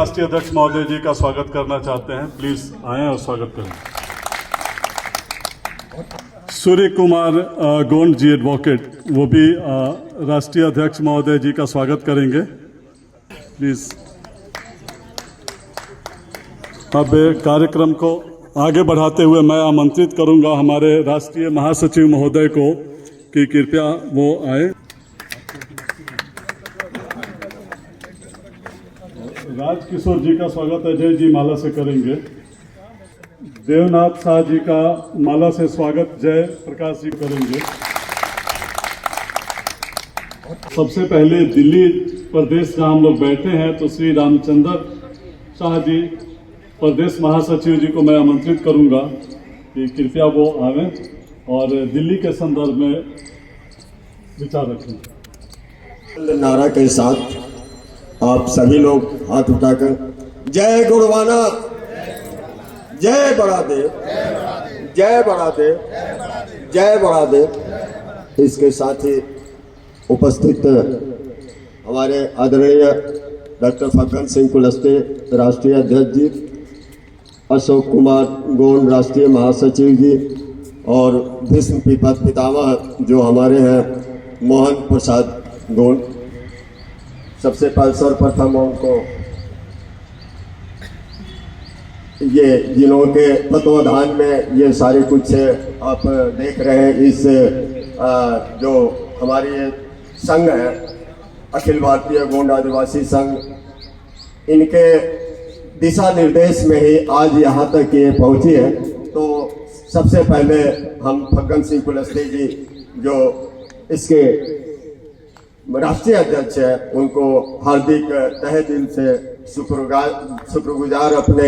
राष्ट्रीय अध्यक्ष महोदय जी का स्वागत करना चाहते हैं। प्लीज आएं और स्वागत करें। सूर्य कुमार गोंड जी एडवोकेट, वो भी राष्ट्रीय अध्यक्ष महोदय जी का स्वागत करेंगे। प्लीज अब कार्यक्रम को आगे बढ़ाते हुए मैं आमंत्रित करूंगा हमारे राष्ट्रीय महासचिव महोदय को कि कृपया वो आए। राजकिशोर जी का स्वागत अजय जी माला से करेंगे। देवनाथ शाह जी का माला से स्वागत जय प्रकाश जी करेंगे। सबसे पहले दिल्ली प्रदेश जहां हम लोग बैठे हैं तो श्री रामचंद्र शाह जी प्रदेश महासचिव जी को मैं आमंत्रित करूंगा कि कृपया वो आवें और दिल्ली के संदर्भ में विचार रखें। नारा के साथ आप सभी लोग हाथ उठाकर जय गुरुवाना, जय बड़ा देव, जय बड़ा देव, जय बड़ा देव। इसके साथ ही उपस्थित हमारे आदरणीय डॉक्टर फग्गन सिंह कुलस्ते राष्ट्रीय अध्यक्ष जी, अशोक कुमार गोंड राष्ट्रीय महासचिव जी और भीष्म पितामह जो हमारे हैं मोहन प्रसाद गोंड, सबसे सर्वप्रथम उनको ये जिन्होंने तत्वाधान में ये सारे कुछ आप देख रहे हैं, इस जो हमारी ये संघ है अखिल भारतीय गोंड आदिवासी संघ, इनके दिशा निर्देश में ही आज यहाँ तक ये पहुँची है। तो सबसे पहले हम फग्गन सिंह कुलस्ते जी जो इसके राष्ट्रीय अध्यक्ष है उनको हार्दिक तहे दिल से शुक्रगुजार अपने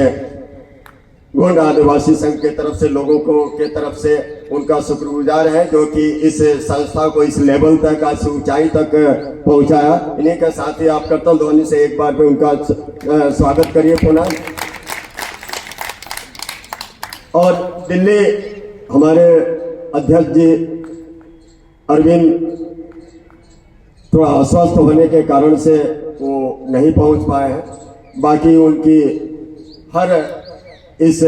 गोंड आदिवासी संघ के तरफ से, लोगों को के तरफ से उनका शुक्रगुजार है जो कि इस संस्था को इस लेवल तक, आज ऊंचाई तक पहुंचाया। इन्हीं के साथ ही आप करतल ध्वनि से एक बार में उनका स्वागत करिए पुनः। और दिल्ली हमारे अध्यक्ष जी अरविंद थोड़ा अस्वस्थ होने के कारण से वो नहीं पहुंच पाए हैं। बाकी उनकी हर इस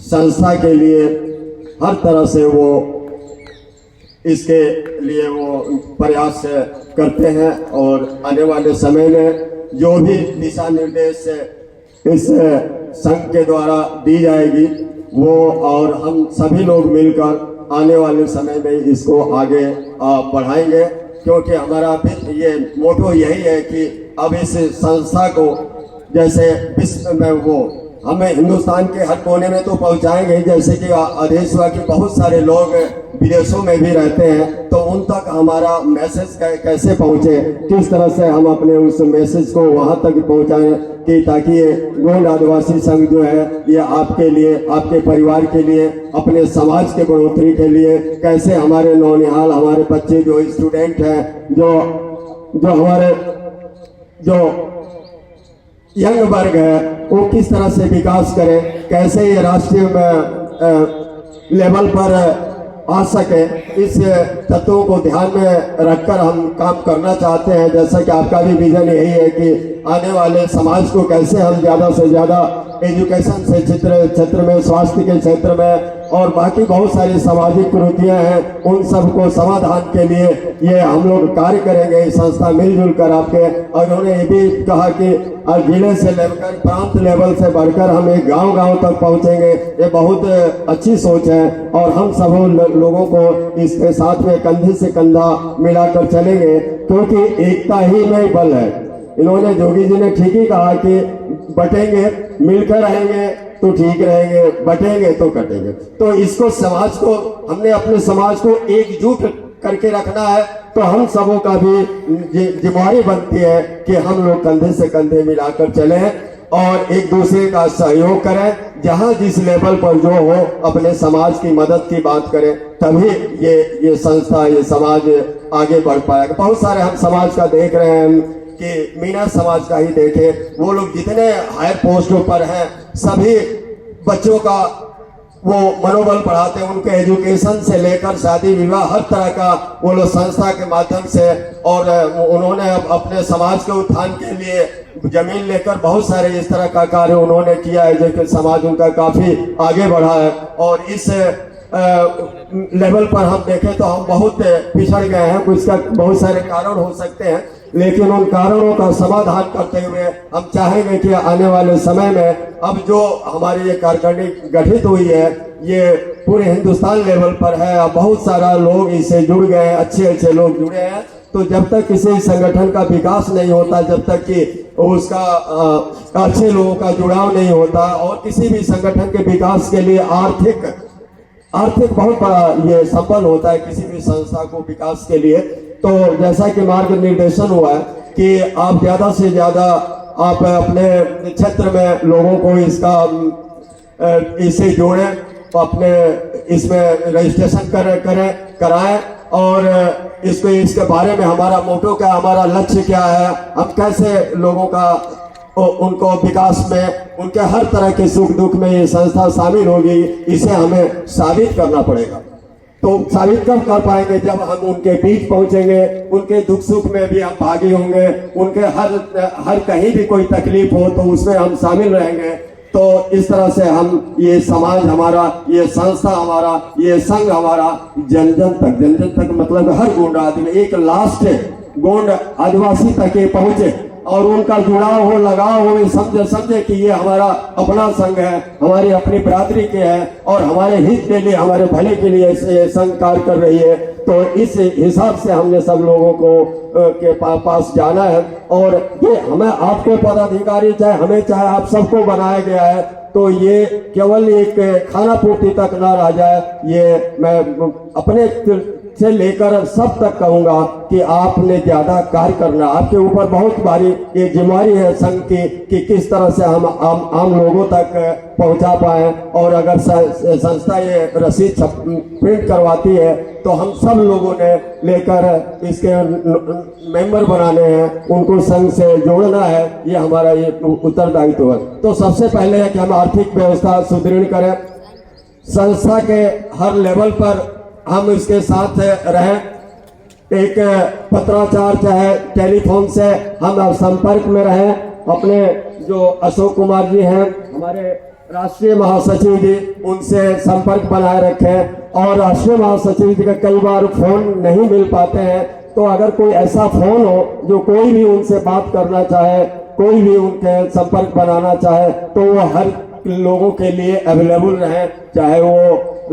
संस्था के लिए हर तरह से वो इसके लिए वो प्रयास करते हैं और आने वाले समय में जो भी दिशा निर्देश इस संघ के द्वारा दी जाएगी वो और हम सभी लोग मिलकर आने वाले समय में इसको आगे बढ़ाएंगे, क्योंकि हमारा भी ये मोटो यही है कि अब इस संस्था को जैसे विश्व में वो हमें हिंदुस्तान के हर कोने में तो पहुंचाएंगे, जैसे कि देशवा के बहुत सारे लोग विदेशों में भी रहते हैं, तो उन तक हमारा मैसेज कैसे पहुंचे, किस तरह से हम अपने उस मैसेज को वहां तक पहुंचाएं कि ताकि ये गोंड आदिवासी संघ जो है ये आपके लिए, आपके परिवार के लिए, अपने समाज के बढ़ोतरी के लिए कैसे हमारे नौनिहाल, हमारे बच्चे जो स्टूडेंट हैं, जो हमारे जो यंग वर्ग है वो किस तरह से विकास करे, कैसे ये राष्ट्रीय लेवल पर आ सके, इस तत्वों को ध्यान में रखकर हम काम करना चाहते हैं। जैसा कि आपका भी विजन यही है कि आने वाले समाज को कैसे हम ज़्यादा से ज़्यादा एजुकेशन से क्षेत्र में, स्वास्थ्य के क्षेत्र में और बाकी बहुत सारी सामाजिक कुरीतियाँ हैं, उन सब को समाधान के लिए ये हम लोग कार्य करेंगे। संस्था मिलजुल कर आपके, और उन्होंने ये भी कहा कि जिले से लेकर प्रांत लेवल से बढ़कर हम एक गांव तक पहुंचेंगे। ये बहुत अच्छी सोच है और हम सब लोगों को इसके साथ में कंधे से कंधा मिलाकर चलेंगे, क्योंकि एकता ही में बल है। इन्होंने जोगी जी ने ठीक ही कहा कि बटेंगे, मिलकर रहेंगे तो ठीक रहेंगे, बटेंगे तो कटेंगे। तो इसको समाज को, हमने अपने समाज को एकजुट करके रखना है, तो हम सबों का भी जिम्मेदारी बनती है कि हम लोग कंधे से कंधे मिलाकर चलें और एक दूसरे का सहयोग करें। जहां जिस लेवल पर जो हो अपने समाज की मदद की बात करें, तभी ये संस्था, ये समाज आगे बढ़ पाएगा। बहुत सारे हम समाज का देख रहे हैं कि मीना समाज का ही देखें, वो लोग जितने हायर पोस्टों पर हैं सभी बच्चों का वो मनोबल बढ़ाते हैं, उनके एजुकेशन से लेकर शादी विवाह हर तरह का वो लोग संस्था के माध्यम से, और उन्होंने अपने समाज के उत्थान के लिए जमीन लेकर बहुत सारे इस तरह का कार्य उन्होंने किया है, जो कि समाज उनका काफी आगे बढ़ा है। और इस लेवल पर हम देखें तो हम बहुत पिछड़ गए हैं। इसका बहुत सारे कारण हो सकते हैं, लेकिन उन कारणों का समाधान करते हुए हम चाहेंगे कि आने वाले समय में अब जो हमारी ये कार्यकारिणी गठित हुई है, ये पूरे हिंदुस्तान लेवल पर है। अब बहुत सारा लोग इससे जुड़ गए हैं, अच्छे अच्छे लोग जुड़े हैं। तो जब तक किसी संगठन का विकास नहीं होता, जब तक कि उसका अच्छे लोगों का जुड़ाव नहीं होता, और किसी भी संगठन के विकास के लिए आर्थिक बहुत बड़ा ये संबल होता है किसी भी संस्था को विकास के लिए। तो जैसा कि मार्ग निर्देशन हुआ है कि आप ज़्यादा से ज़्यादा आप अपने क्षेत्र में लोगों को इससे जोड़ें, अपने इसमें रजिस्ट्रेशन कराएं, और इसके बारे में हमारा मोटो क्या, हमारा लक्ष्य क्या है, हम कैसे लोगों का उनको विकास में, उनके हर तरह के सुख दुख में ये संस्था शामिल होगी, इसे हमें साबित करना पड़ेगा। तो साबित कब कर पाएंगे? जब हम उनके बीच पहुंचेंगे, उनके दुख सुख में भी हम भागी होंगे, उनके हर कहीं भी कोई तकलीफ हो तो उसमें हम शामिल रहेंगे। तो इस तरह से हम ये समाज हमारा, ये संस्था हमारा, ये संघ हमारा जन जन तक मतलब हर गोंड आदमी, एक लास्ट गोंड आदिवासी तक ये पहुंचे और उनका जुड़ाव हो, लगाव हो, समझे कि ये हमारा अपना संघ है, हमारी अपनी बिरादरी के है और हमारे हित के लिए, हमारे भले के लिए ये संघ कार्य कर रही है। तो इस हिसाब से हमने सब लोगों को के पास जाना है। और ये हमें, आपको पदाधिकारी चाहे हमें चाहे आप सबको बनाया गया है, तो ये केवल एक खाना पूर्ति तक न रह जाए। ये मैं अपने से लेकर सब तक कहूंगा कि आपने ज्यादा कार्य करना, आपके ऊपर बहुत भारी ये जिम्मेदारी है संघ की कि किस तरह से हम आम लोगों तक पहुंचा पाए। और अगर संस्था ये रसीद प्रिंट करवाती है तो हम सब लोगों ने लेकर इसके मेंबर बनाने हैं, उनको संघ से जोड़ना है, ये हमारा ये उत्तरदायित्व है। तो सबसे पहले है कि हम आर्थिक व्यवस्था सुदृढ़ करें, संस्था के हर लेवल पर हम इसके साथ रहें। एक पत्राचार चाहे टेलीफोन से हम संपर्क में रहें। अपने जो अशोक कुमार जी हैं हमारे राष्ट्रीय महासचिव जी, उनसे संपर्क बनाए रखें। और राष्ट्रीय महासचिव जी का कई बार फोन नहीं मिल पाते हैं, तो अगर कोई ऐसा फोन हो जो कोई भी उनसे बात करना चाहे, कोई भी उनके संपर्क बनाना चाहे, तो वो हर लोगों के लिए अवेलेबल रहें, चाहे वो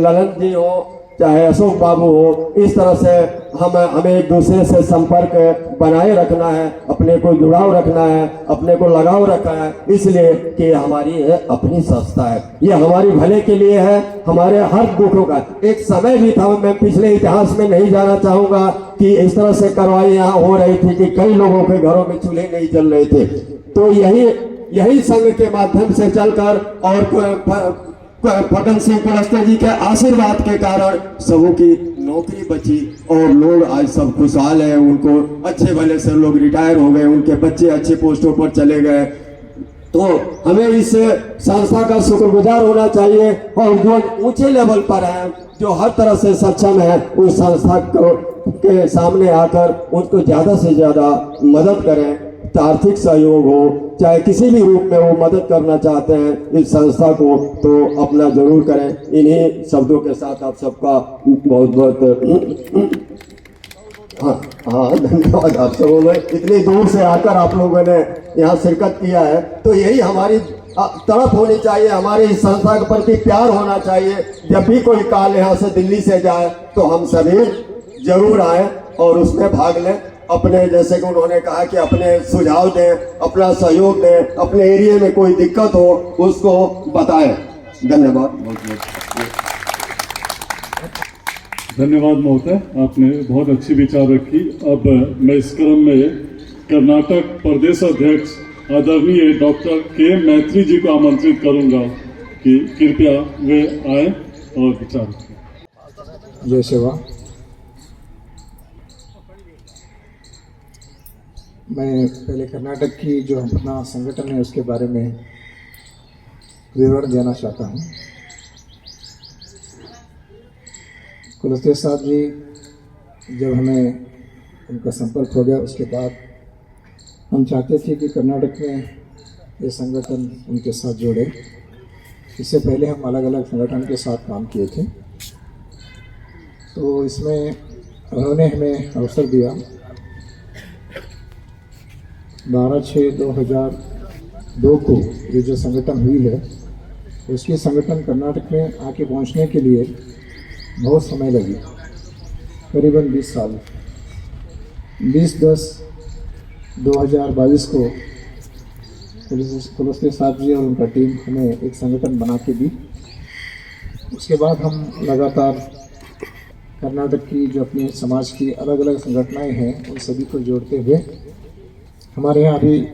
ललन जी हो चाहे अशोक बाबू हो। इस तरह से हमें एक दूसरे से संपर्क बनाए रखना है, अपने को जुड़ाव रखना है, अपने को लगाव रखना है, इसलिए कि हमारी अपनी संस्था है, ये हमारी भले के लिए है, हमारे हर दुखों का। एक समय भी था, मैं पिछले इतिहास में नहीं जाना चाहूंगा, कि इस तरह से कार्रवाई यहाँ हो रही थी कि कई लोगों के घरों में चूल्हे नहीं जल रहे थे। तो यही संघ के माध्यम से चलकर और फटन सिंह कुलस्ते जी के आशीर्वाद के कारण सबों की नौकरी बची और लोग आज सब खुशहाल हैं। उनको अच्छे भले से लोग रिटायर हो गए, उनके बच्चे अच्छे पोस्टों पर चले गए। तो हमें इस संस्था का शुक्रगुजार होना चाहिए, और जो ऊंचे लेवल पर है, जो हर तरह से सक्षम है, उस संस्था के सामने आकर उनको ज्यादा से ज्यादा मदद करें। आर्थिक सहयोग हो चाहे किसी भी रूप में वो मदद करना चाहते हैं इस संस्था को, तो अपना जरूर करें। इन्हीं शब्दों के साथ आप सबका बहुत बहुत हाँ धन्यवाद। आप सबों ने इतनी दूर से आकर आप लोगों ने यहाँ शिरकत किया है, तो यही हमारी तड़प होनी चाहिए, हमारे इस संस्था के प्रति प्यार होना चाहिए। जब भी कोई काल यहाँ से दिल्ली से जाए तो हम सभी जरूर आए और उसमें भाग लें। अपने, जैसे कि उन्होंने कहा कि अपने सुझाव दें, अपना सहयोग दें, अपने एरिया में कोई दिक्कत हो उसको बताएं। धन्यवाद। धन्यवाद महोदय, आपने बहुत अच्छी विचार रखी। अब मैं इस क्रम में कर्नाटक प्रदेश अध्यक्ष आदरणीय डॉक्टर के मैत्री जी को आमंत्रित करूंगा कि कृपया वे आए और विचार रखें। जय सेवा। मैं पहले कर्नाटक की जो अपना संगठन है उसके बारे में विवरण देना चाहता हूँ। कुलस्ते साहब जी, जब हमें उनका संपर्क हो गया उसके बाद हम चाहते थे कि कर्नाटक में ये संगठन उनके साथ जोड़े। इससे पहले हम अलग अलग संगठन के साथ काम किए थे, तो इसमें उन्होंने हमें अवसर दिया 12/6/2002 को ये जो संगठन हुई है, उसके संगठन कर्नाटक में आके पहुंचने के लिए बहुत समय लगी, करीबन 20 साल। 20/10/2022 को कुलस्ते साहब जी और उनका टीम हमें एक संगठन बना के दी। उसके बाद हम लगातार कर्नाटक की जो अपने समाज की अलग अलग संगठनाएं हैं उन सभी को जोड़ते हुए हमारे यहाँ अभी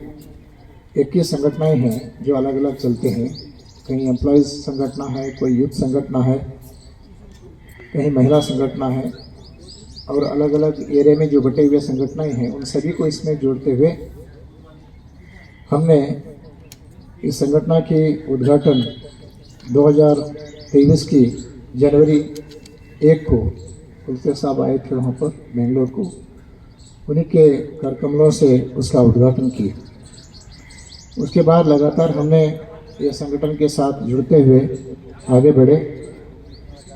21 संगठनाएं हैं जो अलग अलग चलते हैं। कहीं एम्प्लॉयज़ संगठना है, कोई यूथ संगठना है, कहीं महिला संगठना है, और अलग अलग एरिया में जो बटे हुए संगठनाएं हैं उन सभी को इसमें जोड़ते हुए हमने इस संगठन के उद्घाटन 2023 की जनवरी 1 को कुलस्ते साहब आए थे वहाँ पर बेंगलोर को, उन्हीं के कर कमलों से उसका उद्घाटन किया। उसके बाद लगातार हमने ये संगठन के साथ जुड़ते हुए आगे बढ़े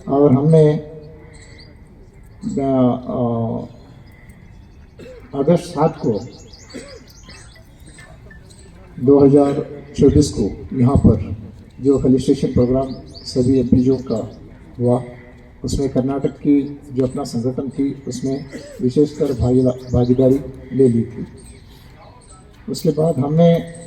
और हमने अगस्त 7 को 2024 को यहाँ पर जो फेलिस्ट्रेशन प्रोग्राम सभी एमपीओ का हुआ, उसमें कर्नाटक की जो अपना संगठन थी उसमें विशेषकर भागीदारी ले ली थी। उसके बाद हमने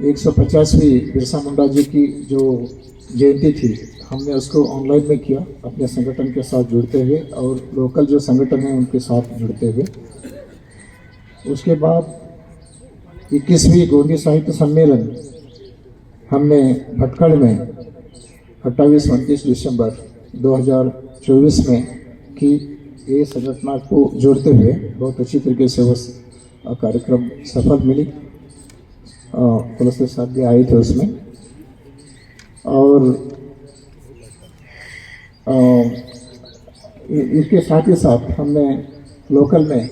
150वीं बिरसा मुंडा जी की जो जयंती थी हमने उसको ऑनलाइन में किया अपने संगठन के साथ जुड़ते हुए और लोकल जो संगठन हैं उनके साथ जुड़ते हुए। उसके बाद 21वीं गोंडी साहित्य सम्मेलन हमने भटकड़ में 28-29 दिसंबर 2024 में की। ये संगठन को जोड़ते हुए बहुत अच्छी तरीके से वो कार्यक्रम सफल मिली। कुलस्ते साहब भी आए थे उसमें, और इसके साथ ही साथ हमने लोकल में,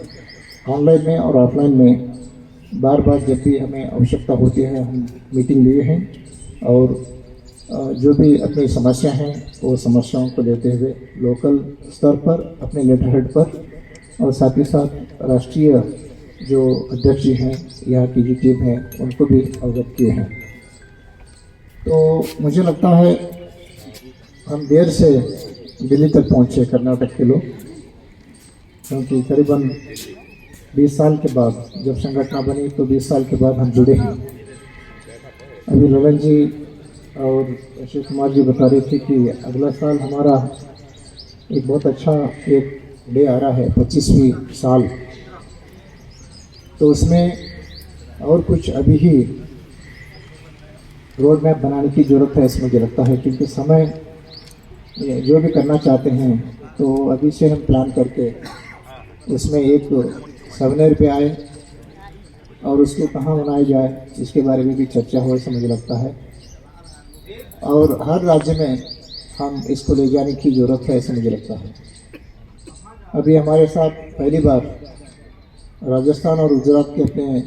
ऑनलाइन में और ऑफलाइन में बार बार जब भी हमें आवश्यकता होती है हम मीटिंग लिए हैं और जो भी अपनी समस्या हैं वो समस्याओं को लेते हुए लोकल स्तर पर अपने लेटर हेड पर और साथ ही साथ राष्ट्रीय जो अध्यक्ष जी हैं, यहाँ की जो टीम है, उनको भी अवगत किए हैं। तो मुझे लगता है हम देर से दिल्ली तक पहुँचे कर्नाटक के लोग, क्योंकि करीबन 20 साल के बाद जब संगठन बनी तो 20 साल के बाद हम जुड़े हैं। अभी ललन जी और शिव कुमार जी बता रहे थे कि अगला साल हमारा एक बहुत अच्छा एक डे आ रहा है, 25वीं साल, तो उसमें और कुछ अभी ही रोड मैप बनाने की ज़रूरत है ऐसा मुझे लगता है, क्योंकि समय जो भी करना चाहते हैं तो अभी से हम प्लान करके उसमें एक सेमिनार पे आए और उसको कहाँ बनाया जाए इसके बारे में भी चर्चा हो ऐसा मुझे लगता है, और हर राज्य में हम इसको ले जाने की ज़रूरत है ऐसा मुझे लगता है। अभी हमारे साथ पहली बार राजस्थान और गुजरात के अपने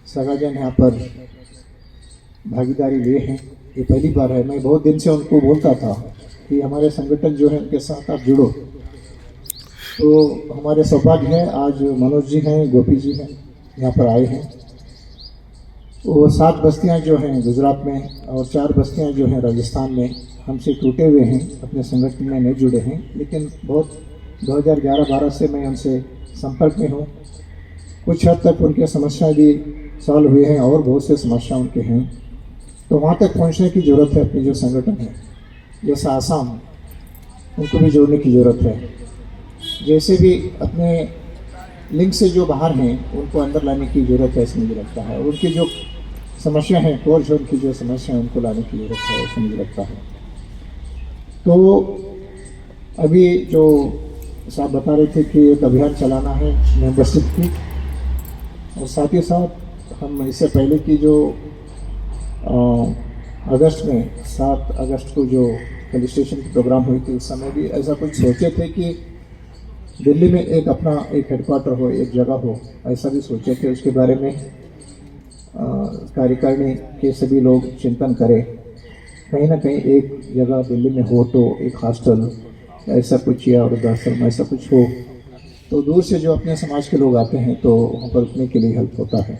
सगाजन यहाँ पर भागीदारी लिए हैं, ये पहली बार है। मैं बहुत दिन से उनको बोलता था कि हमारे संगठन जो है उनके साथ आप जुड़ो, तो हमारे सौभाग्य है आज मनोज जी हैं, गोपी जी हैं, यहाँ पर आए हैं। वो 7 बस्तियाँ जो हैं गुजरात में और 4 बस्तियाँ जो हैं राजस्थान में हमसे टूटे हुए हैं, अपने संगठन में नहीं जुड़े हैं, लेकिन बहुत 2011-12 से मैं उनसे संपर्क में हूँ। कुछ हद तक उनके समस्याएं भी सॉल्व हुए हैं और बहुत से समस्या उनके हैं, तो वहाँ तक पहुँचने की ज़रूरत है। अपने जो संगठन है जैसा आसाम, उनको भी जोड़ने की ज़रूरत है। जैसे भी अपने लिंक से जो बाहर हैं उनको अंदर लाने की ज़रूरत है ऐसा मुझे लगता है, और उनकी जो समस्या है, कोर जोन की जो समस्या है, उनको लाने की ज़रूरत है ऐसा मुझे लगता है। तो अभी जो साहब बता रहे थे कि एक अभियान चलाना है मेंबरशिप की, और साथ ही साथ हम इससे पहले की जो अगस्त में 7 अगस्त को जो रजिस्ट्रेशन की प्रोग्राम हुई थी उस समय भी ऐसा कुछ सोचे थे कि दिल्ली में एक अपना एक हेडक्वार्टर हो, एक जगह हो, ऐसा भी सोचे थे। उसके बारे में कार्यकारिणी के सभी लोग चिंतन करें, कहीं ना कहीं एक जगह दिल्ली में हो तो एक हॉस्टल ऐसा कुछ या वृद्धाश्रम ऐसा कुछ हो, तो दूर से जो अपने समाज के लोग आते हैं तो वहाँ पर रुकने के लिए हेल्प होता है।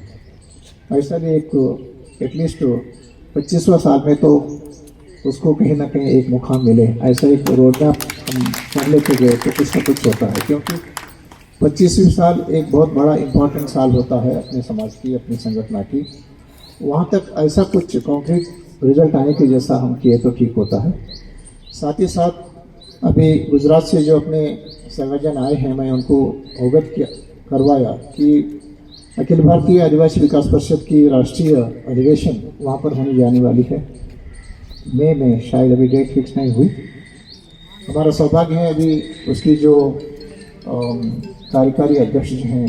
ऐसा भी एक एटलीस्ट 25वां साल में तो उसको कहीं ना कहीं एक मुकाम मिले, ऐसा एक रोड मैप हम कर लेते गए तो कुछ ना कुछ होता है। क्योंकि 25वीं साल एक बहुत बड़ा इम्पोर्टेंट साल होता है अपने समाज की, अपनी संगठन की। वहाँ तक ऐसा कुछ कॉन्क्रीट रिजल्ट आने के जैसा हम किए तो ठीक होता है। साथ ही साथ अभी गुजरात से जो अपने संगठन आए हैं, मैं उनको अवगत करवाया कि अखिल भारतीय आदिवासी विकास परिषद की राष्ट्रीय अधिवेशन वहाँ पर होने जाने वाली है मई में, शायद अभी डेट फिक्स नहीं हुई। हमारा सौभाग्य है अभी उसकी जो कार्यकारी अध्यक्ष जो हैं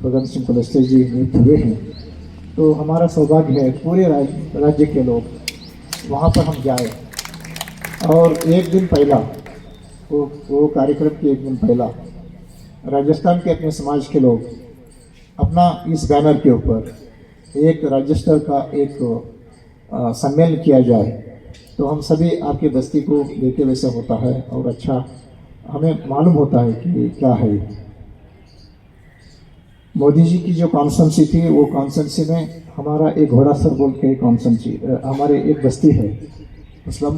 फग्गन सिंह कुलस्ते जी नियुक्त हुए हैं, तो हमारा सौभाग्य है पूरे राज्य के लोग वहाँ पर हम जाए। और एक दिन पहला वो कार्यक्रम के एक दिन पहला राजस्थान के अपने समाज के लोग अपना इस बैनर के ऊपर एक राज्य स्तर का एक सम्मेलन किया जाए, तो हम सभी आपकी बस्ती को देखे वैसे होता है और अच्छा हमें मालूम होता है कि क्या है। मोदी जी की जो कॉन्स्टेंसी थी, वो कॉन्स्टेंसी में हमारा एक घोड़ासर बोल के कॉन्स्टेंसी हमारे एक बस्ती है, मुस्लिम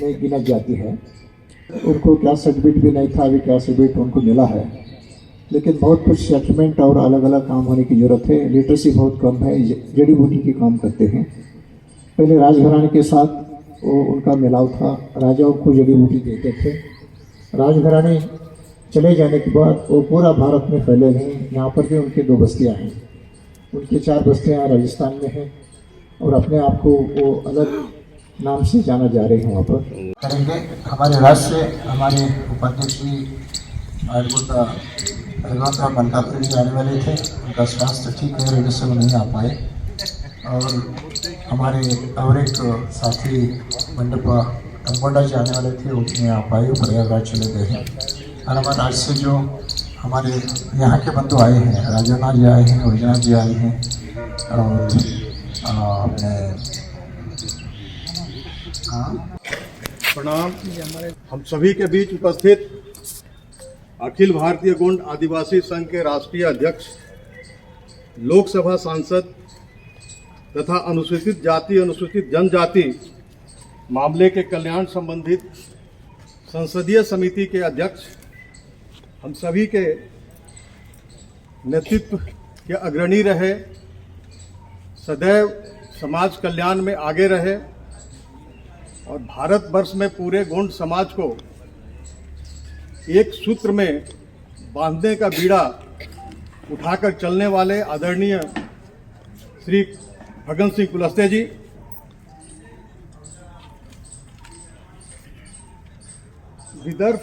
में गिना जाती है। उनको क्या सर्टिफिकेट भी नहीं था, अभी क्या सर्टिफिकेट उनको मिला है, लेकिन बहुत कुछ सेटलमेंट और अलग अलग काम होने की ज़रूरत है। लिटरेसी बहुत कम है, जड़ी बूटी के काम करते हैं। पहले राजघराने के साथ वो उनका मिलाव था, राजाओं को जड़ी बूटी देते थे। राजघराने चले जाने के बाद वो पूरा भारत में फैले हैं। यहाँ पर भी उनके 2 बस्तियाँ हैं, उनकी 4 बस्तियाँ राजस्थान में हैं और अपने आप को वो अलग नाम से जाना जा रहे हैं। वहाँ पर करेंगे हमारे राज्य से हमारे उपाध्यक्ष जी रघुनाथ बनकापुर जी आने वाले थे, उनका स्वास्थ्य ठीक है, वजह से वो नहीं आ पाए। और हमारे और एक साथी मंडपा तंबोडा जी आने वाले थे, वो नहीं आ पाए, वो प्रयागराज चले गए हैं। और हमारे राज्य से जो हमारे यहाँ के बंधु आए हैं, राजनाथ जी आए हैं, वैजनाथ जी आए हैं और अपने प्रणाम। हम सभी के बीच उपस्थित अखिल भारतीय गोंड आदिवासी संघ के राष्ट्रीय अध्यक्ष, लोकसभा सांसद तथा अनुसूचित जाति अनुसूचित जनजाति मामले के कल्याण संबंधित संसदीय समिति के अध्यक्ष, हम सभी के नेतृत्व के अग्रणी रहे, सदैव समाज कल्याण में आगे रहे और भारतवर्ष में पूरे गोंड समाज को एक सूत्र में बांधने का बीड़ा उठाकर चलने वाले आदरणीय श्री फग्गन सिंह कुलस्ते जी, विदर्भ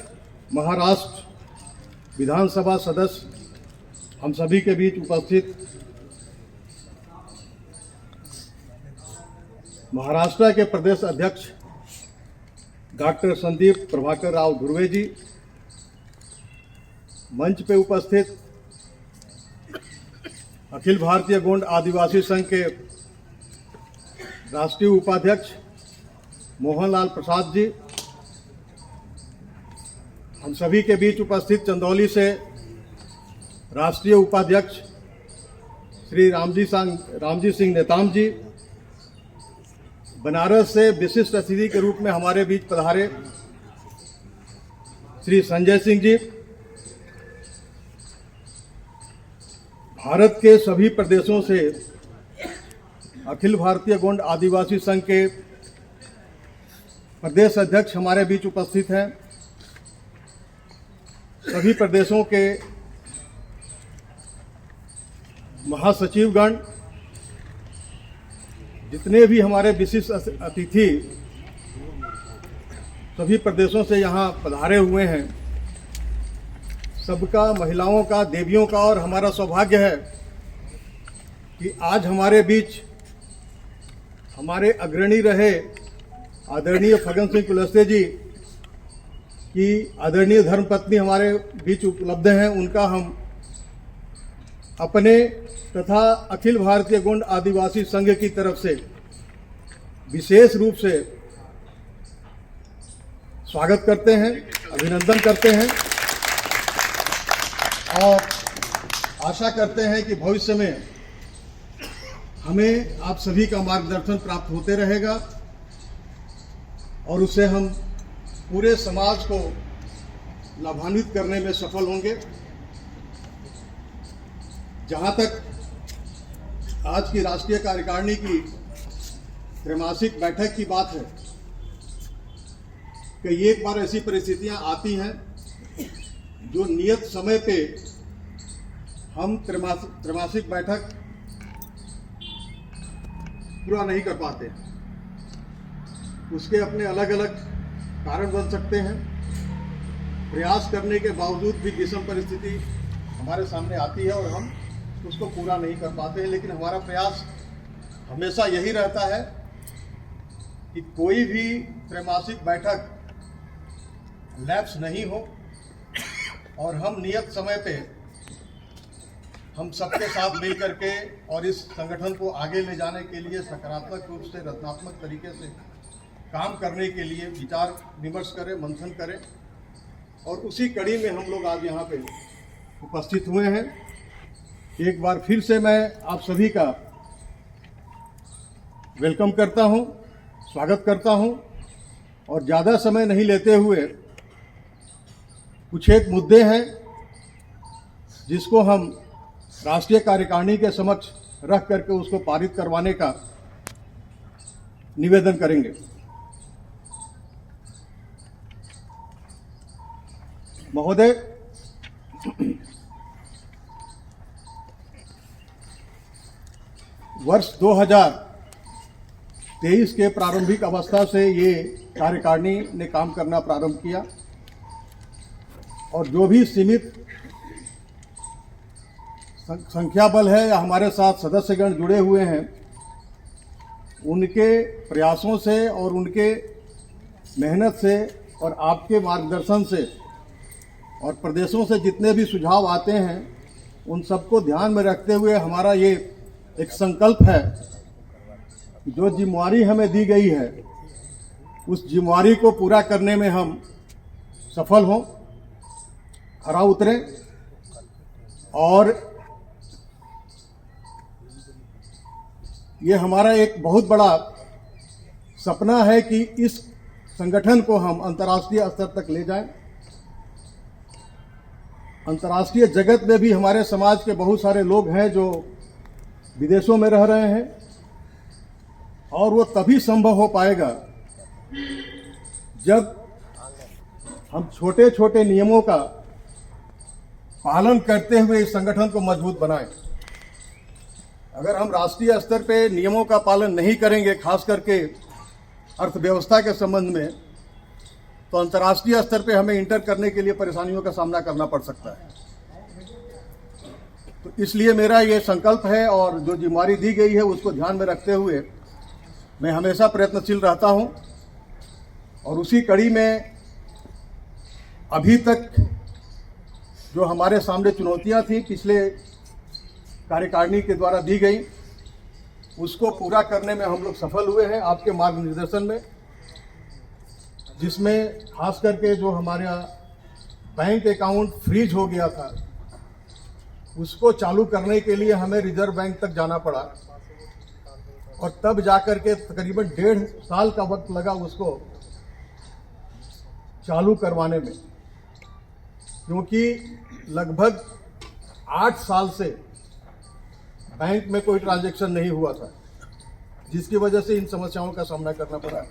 महाराष्ट्र विधानसभा सदस्य, हम सभी के बीच उपस्थित महाराष्ट्र के प्रदेश अध्यक्ष डॉक्टर संदीप प्रभाकर राव धुर्वे जी, मंच पे उपस्थित अखिल भारतीय गोंड आदिवासी संघ के राष्ट्रीय उपाध्यक्ष मोहनलाल प्रसाद जी, हम सभी के बीच उपस्थित चंदौली से राष्ट्रीय उपाध्यक्ष श्री रामजी सिंह नेताम जी, बनारस से विशिष्ट अतिथि के रूप में हमारे बीच पधारे श्री संजय सिंह जी, भारत के सभी प्रदेशों से अखिल भारतीय गोंड आदिवासी संघ के प्रदेश अध्यक्ष हमारे बीच उपस्थित हैं, सभी प्रदेशों के महासचिवगण, जितने भी हमारे विशिष्ट अतिथि सभी प्रदेशों से यहाँ पधारे हुए हैं, सबका, महिलाओं का, देवियों का और हमारा सौभाग्य है कि आज हमारे बीच हमारे अग्रणी रहे आदरणीय फग्गन सिंह कुलस्ते जी कि आदरणीय धर्मपत्नी हमारे बीच उपलब्ध हैं, उनका हम अपने तथा अखिल भारतीय गोंड आदिवासी संघ की तरफ से विशेष रूप से स्वागत करते हैं, अभिनंदन करते हैं और आशा करते हैं कि भविष्य में हमें आप सभी का मार्गदर्शन प्राप्त होते रहेगा और उससे हम पूरे समाज को लाभान्वित करने में सफल होंगे। जहां तक आज की राष्ट्रीय कार्यकारिणी की त्रैमासिक बैठक की बात है कि एक बार ऐसी परिस्थितियां आती हैं जो नियत समय पे हम त्रैमासिक बैठक पूरा नहीं कर पाते। उसके अपने अलग अलग कारण बन सकते हैं। प्रयास करने के बावजूद भी विषम परिस्थिति हमारे सामने आती है और हम उसको पूरा नहीं कर पाते हैं, लेकिन हमारा प्रयास हमेशा यही रहता है कि कोई भी त्रैमासिक बैठक लैप्स नहीं हो और हम नियत समय पे हम सबके साथ मिल करके और इस संगठन को आगे ले जाने के लिए सकारात्मक रूप से रचनात्मक तरीके से काम करने के लिए विचार विमर्श करें, मंथन करें और उसी कड़ी में हम लोग आज यहाँ पे उपस्थित हुए हैं। एक बार फिर से मैं आप सभी का वेलकम करता हूँ, स्वागत करता हूँ और ज़्यादा समय नहीं लेते हुए कुछ एक मुद्दे हैं जिसको हम राष्ट्रीय कार्यकारिणी के समक्ष रख करके उसको पारित करवाने का निवेदन करेंगे। महोदय, वर्ष 2023 के प्रारंभिक अवस्था से ये कार्यकारिणी ने काम करना प्रारंभ किया और जो भी सीमित संख्या बल है या हमारे साथ सदस्यगण जुड़े हुए हैं, उनके प्रयासों से और उनके मेहनत से और आपके मार्गदर्शन से और प्रदेशों से जितने भी सुझाव आते हैं उन सबको ध्यान में रखते हुए हमारा ये एक संकल्प है कि जो जिम्मेवारी हमें दी गई है उस जिम्मेवारी को पूरा करने में हम सफल हों, खरा उतरें और ये हमारा एक बहुत बड़ा सपना है कि इस संगठन को हम अंतर्राष्ट्रीय स्तर तक ले जाएं। अंतर्राष्ट्रीय जगत में भी हमारे समाज के बहुत सारे लोग हैं जो विदेशों में रह रहे हैं और वो तभी संभव हो पाएगा जब हम छोटे छोटे नियमों का पालन करते हुए इस संगठन को मजबूत बनाएं। अगर हम राष्ट्रीय स्तर पे नियमों का पालन नहीं करेंगे, खास करके अर्थव्यवस्था के संबंध में, तो अंतर्राष्ट्रीय स्तर पे हमें इंटर करने के लिए परेशानियों का सामना करना पड़ सकता है। तो इसलिए मेरा ये संकल्प है और जो जिम्मेवारी दी गई है उसको ध्यान में रखते हुए मैं हमेशा प्रयत्नशील रहता हूं और उसी कड़ी में अभी तक जो हमारे सामने चुनौतियां थी पिछले कार्यकारिणी के द्वारा दी गई, उसको पूरा करने में हम लोग सफल हुए हैं आपके मार्गनिर्देशन में, जिसमें खास करके जो हमारा बैंक अकाउंट फ्रीज हो गया था उसको चालू करने के लिए हमें रिजर्व बैंक तक जाना पड़ा और तब जाकर के तकरीबन 1.5 साल का वक्त लगा उसको चालू करवाने में, क्योंकि लगभग 8 साल से बैंक में कोई ट्रांजैक्शन नहीं हुआ था, जिसकी वजह से इन समस्याओं का सामना करना पड़ा।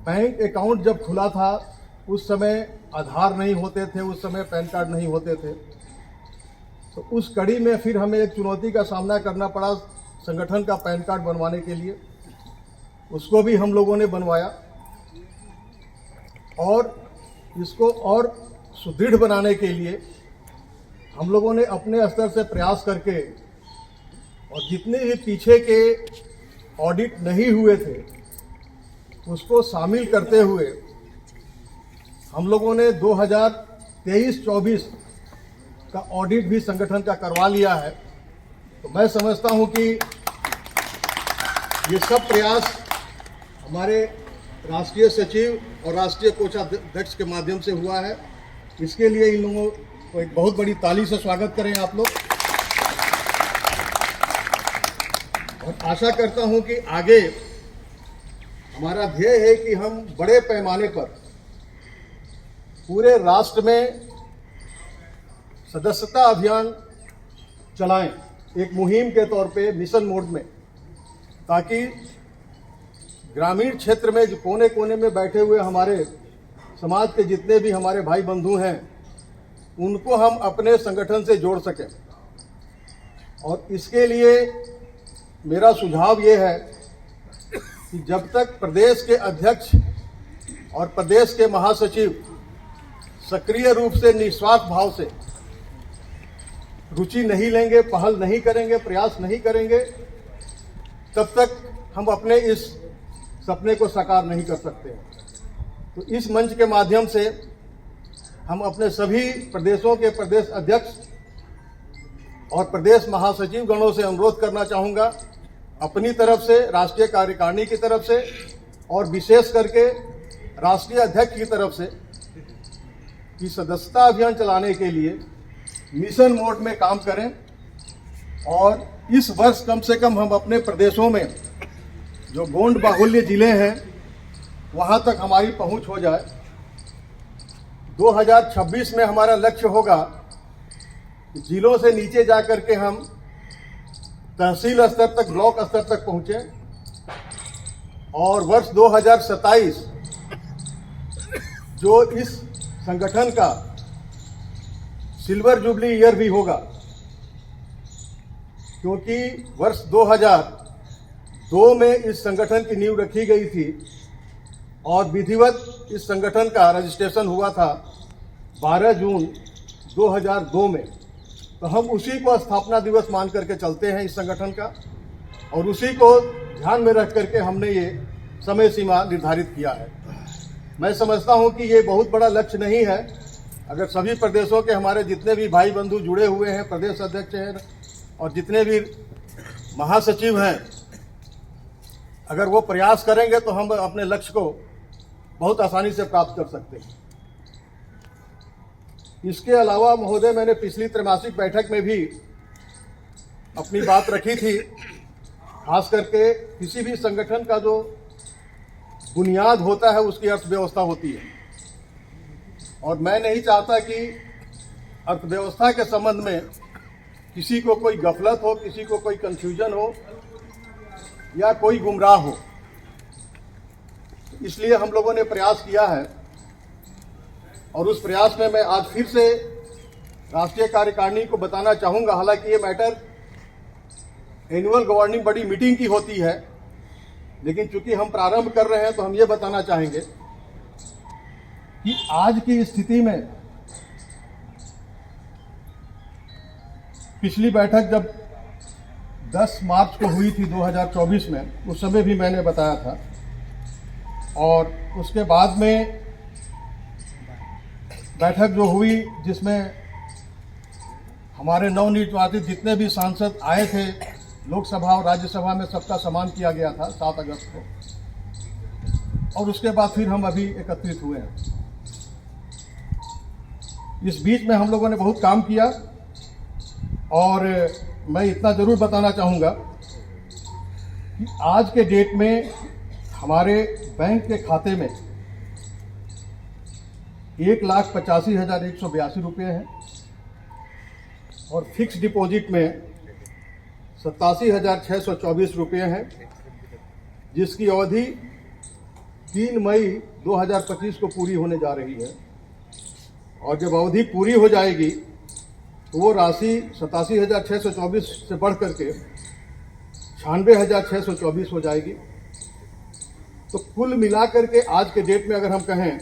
बैंक अकाउंट जब खुला था उस समय आधार नहीं होते थे, उस समय पैन कार्ड नहीं होते थे, तो उस कड़ी में फिर हमें एक चुनौती का सामना करना पड़ा संगठन का पैन कार्ड बनवाने के लिए। उसको भी हम लोगों ने बनवाया और इसको और सुदृढ़ बनाने के लिए हम लोगों ने अपने स्तर से प्रयास करके और जितने भी पीछे के ऑडिट नहीं हुए थे उसको शामिल करते हुए हम लोगों ने 2023-24 का ऑडिट भी संगठन का करवा लिया है। तो मैं समझता हूं कि ये सब प्रयास हमारे राष्ट्रीय सचिव और राष्ट्रीय कोषाध्यक्ष के माध्यम से हुआ है। इसके लिए इन लोगों को एक बहुत बड़ी ताली से स्वागत करें आप लोग। और आशा करता हूं कि आगे हमारा ध्येय है कि हम बड़े पैमाने पर पूरे राष्ट्र में सदस्यता अभियान चलाएं, एक मुहिम के तौर पे मिशन मोड में, ताकि ग्रामीण क्षेत्र में जो कोने कोने में बैठे हुए हमारे समाज के जितने भी हमारे भाई बंधु हैं उनको हम अपने संगठन से जोड़ सकें। और इसके लिए मेरा सुझाव ये है कि जब तक प्रदेश के अध्यक्ष और प्रदेश के महासचिव सक्रिय रूप से निस्वार्थ भाव से रुचि नहीं लेंगे, पहल नहीं करेंगे, प्रयास नहीं करेंगे, तब तक हम अपने इस सपने को साकार नहीं कर सकते। तो इस मंच के माध्यम से हम अपने सभी प्रदेशों के प्रदेश अध्यक्ष और प्रदेश महासचिव गणों से अनुरोध करना चाहूँगा, अपनी तरफ से, राष्ट्रीय कार्यकारिणी की तरफ से और विशेष करके राष्ट्रीय अध्यक्ष की तरफ से, कि सदस्यता अभियान चलाने के लिए मिशन मोड में काम करें और इस वर्ष कम से कम हम अपने प्रदेशों में जो गोंड बाहुल्य जिले हैं वहाँ तक हमारी पहुँच हो जाए। 2026 में हमारा लक्ष्य होगा कि जिलों से नीचे जा कर के हम तहसील स्तर तक, ब्लॉक स्तर तक पहुँचे और वर्ष 2027 जो इस संगठन का सिल्वर जुबली ईयर भी होगा, क्योंकि वर्ष 2002 में इस संगठन की नींव रखी गई थी और विधिवत इस संगठन का रजिस्ट्रेशन हुआ था 12 जून 2002 में। तो हम उसी को स्थापना दिवस मान करके चलते हैं इस संगठन का, और उसी को ध्यान में रख करके हमने ये समय सीमा निर्धारित किया है। मैं समझता हूं कि ये बहुत बड़ा लक्ष्य नहीं है। अगर सभी प्रदेशों के हमारे जितने भी भाई बंधु जुड़े हुए हैं, प्रदेश अध्यक्ष हैं और जितने भी महासचिव हैं, अगर वो प्रयास करेंगे तो हम अपने लक्ष्य को बहुत आसानी से प्राप्त कर सकते हैं। इसके अलावा महोदय, मैंने पिछली त्रैमासिक बैठक में भी अपनी बात रखी थी, खास करके किसी भी संगठन का जो बुनियाद होता है उसकी अर्थव्यवस्था होती है, और मैं नहीं चाहता कि अर्थव्यवस्था के संबंध में किसी को कोई गफलत हो, किसी को कोई कंफ्यूजन हो या कोई गुमराह हो। इसलिए हम लोगों ने प्रयास किया है और उस प्रयास में मैं आज फिर से राष्ट्रीय कार्यकारिणी को बताना चाहूँगा। हालांकि ये matter annual governing body meeting की होती है, लेकिन चूंकि हम प्रारंभ कर रहे हैं तो हम ये बताना चाहेंगे कि आज की स्थिति में पिछली बैठक जब 10 मार्च को हुई थी 2024 में, उस समय भी मैंने बताया था, और उसके बाद में बैठक जो हुई जिसमें हमारे नवनिर्वाचित जितने भी सांसद आए थे लोकसभा और राज्यसभा में, सबका सम्मान किया गया था 7 अगस्त को, और उसके बाद फिर हम अभी एकत्रित हुए हैं। इस बीच में हम लोगों ने बहुत काम किया, और मैं इतना ज़रूर बताना चाहूँगा कि आज के डेट में हमारे बैंक के खाते में 1,85,182 रुपये हैं और फिक्स डिपॉजिट में 87,624 रुपये हैं, जिसकी अवधि 3 मई 2025 को पूरी होने जा रही है। और जब अवधि पूरी हो जाएगी तो वो राशि 87,624 से बढ़ करके 96,624 हो जाएगी। तो कुल मिलाकर के आज के डेट में अगर हम कहें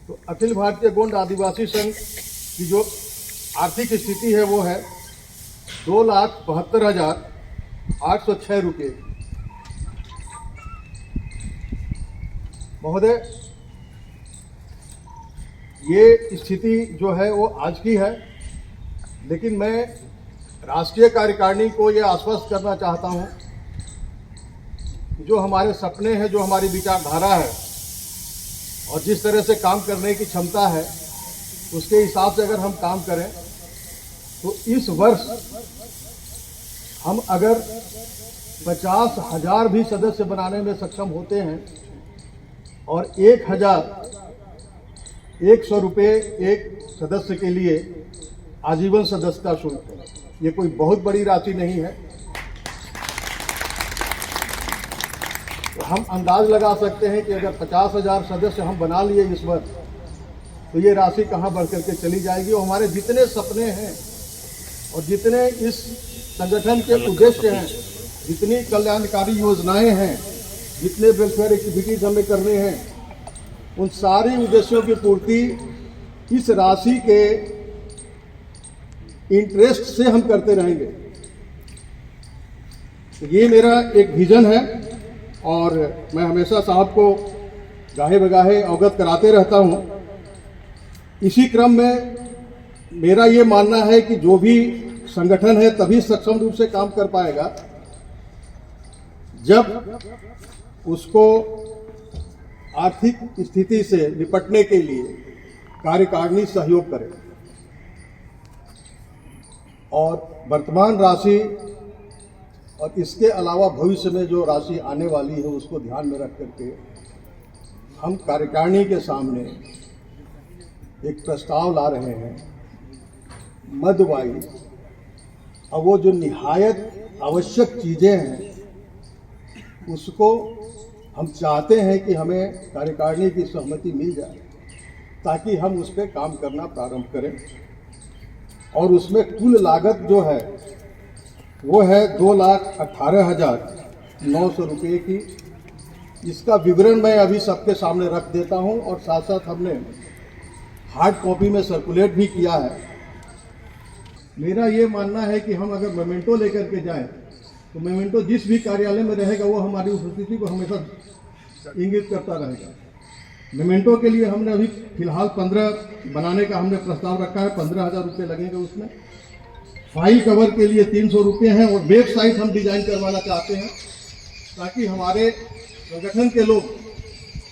तो अखिल भारतीय गोंड आदिवासी संघ की जो आर्थिक स्थिति है वो है 2,72,806 रुपये। महोदय, ये स्थिति जो है वो आज की है, लेकिन मैं राष्ट्रीय कार्यकारिणी को ये आश्वस्त करना चाहता हूँ कि जो हमारे सपने हैं, जो हमारी विचारधारा है और जिस तरह से काम करने की क्षमता है, उसके हिसाब से अगर हम काम करें तो इस वर्ष हम अगर 50,000 भी सदस्य बनाने में सक्षम होते हैं और 1,100 रुपये एक सदस्य के लिए आजीवन सदस्यता शुल्क है। ये कोई बहुत बड़ी राशि नहीं है। तो हम अंदाज लगा सकते हैं कि अगर 50,000 सदस्य हम बना लिए इस वर्ष, तो ये राशि कहाँ बढ़ करके चली जाएगी। और हमारे जितने सपने हैं और जितने इस संगठन के उद्देश्य हैं, जितनी कल्याणकारी योजनाएं हैं, जितने वेलफेयर एक्टिविटीज हमें करने हैं, उन सारी उद्देश्यों की पूर्ति इस राशि के इंटरेस्ट से हम करते रहेंगे। तो ये मेरा एक विजन है और मैं हमेशा साहब को गाहे बगाहे अवगत कराते रहता हूँ। इसी क्रम में मेरा ये मानना है कि जो भी संगठन है तभी सक्षम रूप से काम कर पाएगा जब उसको आर्थिक स्थिति से निपटने के लिए कार्यकारिणी सहयोग करे और वर्तमान राशि और इसके अलावा भविष्य में जो राशि आने वाली है उसको ध्यान में रख करके हम कार्यकारिणी के सामने एक प्रस्ताव ला रहे हैं मदवाई। और वो जो निहायत आवश्यक चीज़ें हैं उसको हम चाहते हैं कि हमें कार्यकारिणी की सहमति मिल जाए ताकि हम उस पर काम करना प्रारंभ करें। और उसमें कुल लागत जो है वो है 2,18,900 रुपये की। इसका विवरण मैं अभी सबके सामने रख देता हूं और साथ साथ हमने हार्ड कॉपी में सर्कुलेट भी किया है। मेरा ये मानना है कि हम अगर मोमेंटो लेकर के जाएं तो मोमेंटो जिस भी कार्यालय में रहेगा वो हमारी उपस्थिति को हमेशा इंगित करता रहेगा। मोमेंटो के लिए हमने अभी फिलहाल 15 बनाने का हमने प्रस्ताव रखा है, 15,000 रुपये लगेंगे उसमें। फाइल कवर के लिए 300 रुपये हैं और वेबसाइट हम डिजाइन करवाना चाहते हैं ताकि हमारे संगठन के लोग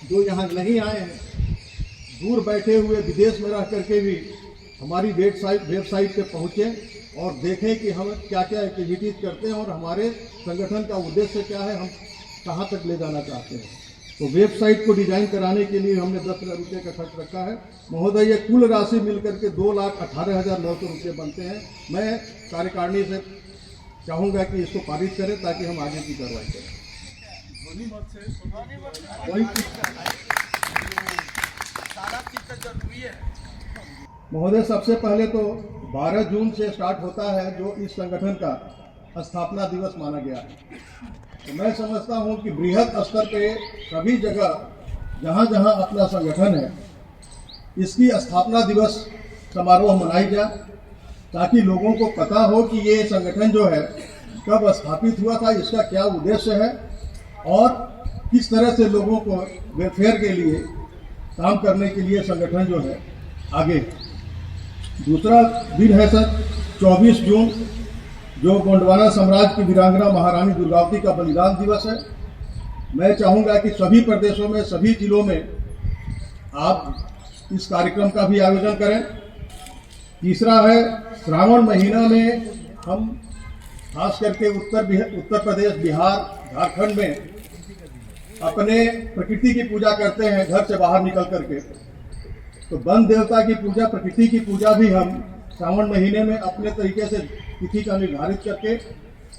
जो यहाँ नहीं आए हैं, दूर बैठे हुए विदेश में रह करके भी हमारी वेबसाइट पे पहुँचें और देखें कि हम क्या क्या एक्टिविटीज़ करते हैं और हमारे संगठन का उद्देश्य क्या है, हम कहाँ तक ले जाना चाहते हैं। तो वेबसाइट को डिजाइन कराने के लिए हमने 10,000 रुपये का खर्च रखा है। महोदय, ये कुल राशि मिलकर के 2,18,900 रुपये बनते हैं। मैं कार्यकारिणी से चाहूँगा कि इसको पारित करें ताकि हम आगे की कार्रवाई करें। महोदय, सबसे पहले तो 12 जून से स्टार्ट होता है जो इस संगठन का स्थापना दिवस माना गया है। तो मैं समझता हूं कि बृहद स्तर पे सभी जगह जहां जहां अपना संगठन है इसकी स्थापना दिवस समारोह मनाई जाए ताकि लोगों को पता हो कि ये संगठन जो है कब स्थापित हुआ था, इसका क्या उद्देश्य है और किस तरह से लोगों को वेलफेयर के लिए काम करने के लिए संगठन जो है आगे। दूसरा दिन है सर 24 जून जो गोंडवाना साम्राज्य की वीरांगना महारानी दुर्गावती का बलिदान दिवस है। मैं चाहूँगा कि सभी प्रदेशों में, सभी जिलों में आप इस कार्यक्रम का भी आयोजन करें। तीसरा है श्रावण महीना में हम खास करके उत्तर प्रदेश, बिहार, झारखंड में अपने प्रकृति की पूजा करते हैं घर से बाहर निकल करके। तो वन देवता की पूजा, प्रकृति की पूजा भी हम श्रावण महीने में अपने तरीके से तिथि का निर्धारित करके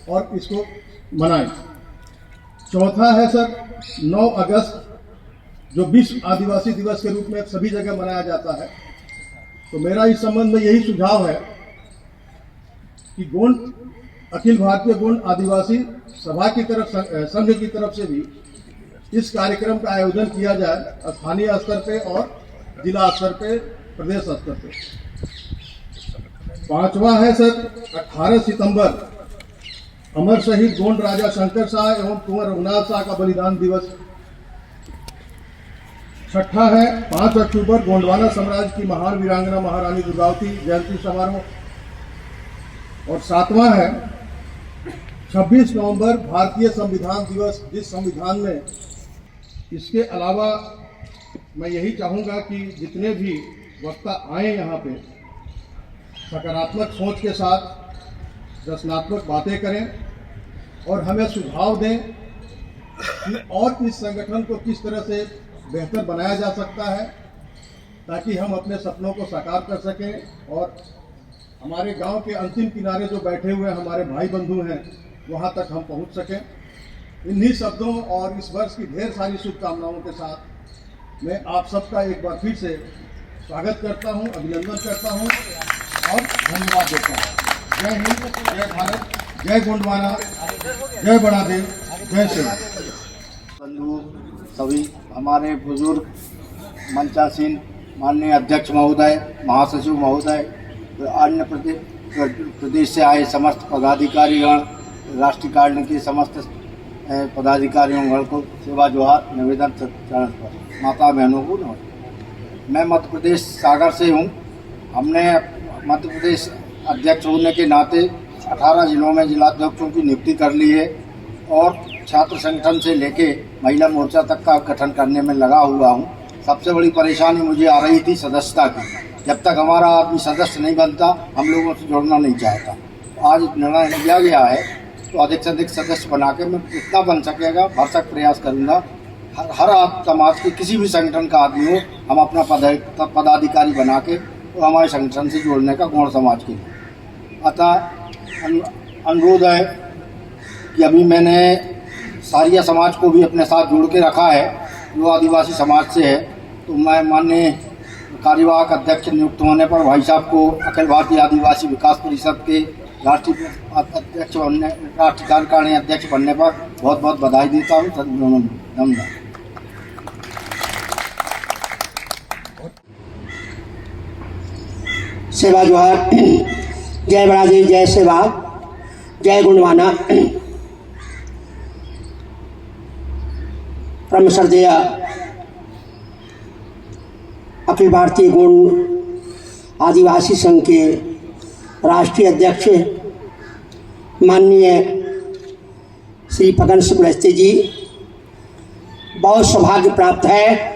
और इसको मनाएं। चौथा है सर 9 अगस्त जो विश्व आदिवासी दिवस के रूप में सभी जगह मनाया जाता है। तो मेरा इस संबंध में यही सुझाव है कि गोंड अखिल भारतीय गोंड आदिवासी सभा की तरफ, संघ की तरफ से भी इस कार्यक्रम का आयोजन किया जाए स्थानीय स्तर पे और जिला स्तर पे, प्रदेश स्तर पे। पांचवा है सर 18 सितंबर अमर शहीद गोंड राजा शंकर शाह एवं कुंवर रघुनाथ शाह का बलिदान दिवस। छठा है 5 अक्टूबर गोंडवाना साम्राज्य की महान वीरांगना महारानी दुर्गावती जयंती समारोह। और 7वां है 26 नवंबर भारतीय संविधान दिवस, जिस संविधान में इसके अलावा मैं यही चाहूँगा कि जितने भी वक्ता आए यहाँ पे सकारात्मक सोच के साथ रचनात्मक बातें करें और हमें सुझाव दें कि और इस संगठन को किस तरह से बेहतर बनाया जा सकता है, ताकि हम अपने सपनों को साकार कर सकें और हमारे गांव के अंतिम किनारे जो बैठे हुए हमारे भाई बंधु हैं वहां तक हम पहुंच सकें। इन्हीं शब्दों और इस वर्ष की ढेर सारी शुभकामनाओं के साथ मैं आप सबका एक बार फिर से स्वागत करता हूं, अभिनंदन करता हूं और धन्यवाद देता हूं। जय हिंद, जय भारत, जय गोंडवाना, जय बड़ादेव, जय श्री राम। बंधु सभी हमारे बुजुर्ग मंचासीन माननीय अध्यक्ष महोदय, महासचिव महोदय, अन्य प्रदेश से आए समस्त पदाधिकारीगण, राष्ट्रीय कार्य के समस्त पदाधिकारियों गण को सेवा जोहार, निवेदन चरण पर, माता बहनों को नमस्कार। मैं मध्य प्रदेश सागर से हूँ। हमने मध्य प्रदेश अध्यक्ष होने के नाते 18 जिलों में जिलाध्यक्षों की नियुक्ति कर ली है और छात्र संगठन से लेके महिला मोर्चा तक का गठन करने में लगा हुआ हूँ। सबसे बड़ी परेशानी मुझे आ रही थी सदस्यता की। जब तक हमारा आदमी सदस्य नहीं बनता हम लोगों से जुड़ना नहीं चाहता। आज निर्णय लिया गया है तो अधिक से अधिक सदस्य बना के मैं जितना बन सकेगा भरसक प्रयास करूँगा। हर समाज के किसी भी संगठन का आदमी हो, हम अपना पदाधिकारी बना के तो हमारे संगठन से जोड़ने का गौड़ समाज के लिए। अतः अनुरोध है कि अभी मैंने सारिया समाज को भी अपने साथ जोड़ के रखा है जो आदिवासी समाज से है। तो मैं माननीय कार्यवाहक अध्यक्ष नियुक्त होने पर भाई साहब को अखिल भारतीय आदिवासी विकास परिषद के राष्ट्रीय अध्यक्ष बनने, राष्ट्रीय कार्यकारिणी अध्यक्ष बनने पर बहुत बहुत बधाई देता हूँ। धन्यवाद। सेवा जोहार, जय बड़ादेव, जय सेवा, जय गोंडवाना। परम श्रद्धेय अखिल भारतीय गोंड आदिवासी संघ के राष्ट्रीय अध्यक्ष माननीय श्री फगन सुकुलस्ते जी, बहुत सौभाग्य प्राप्त है।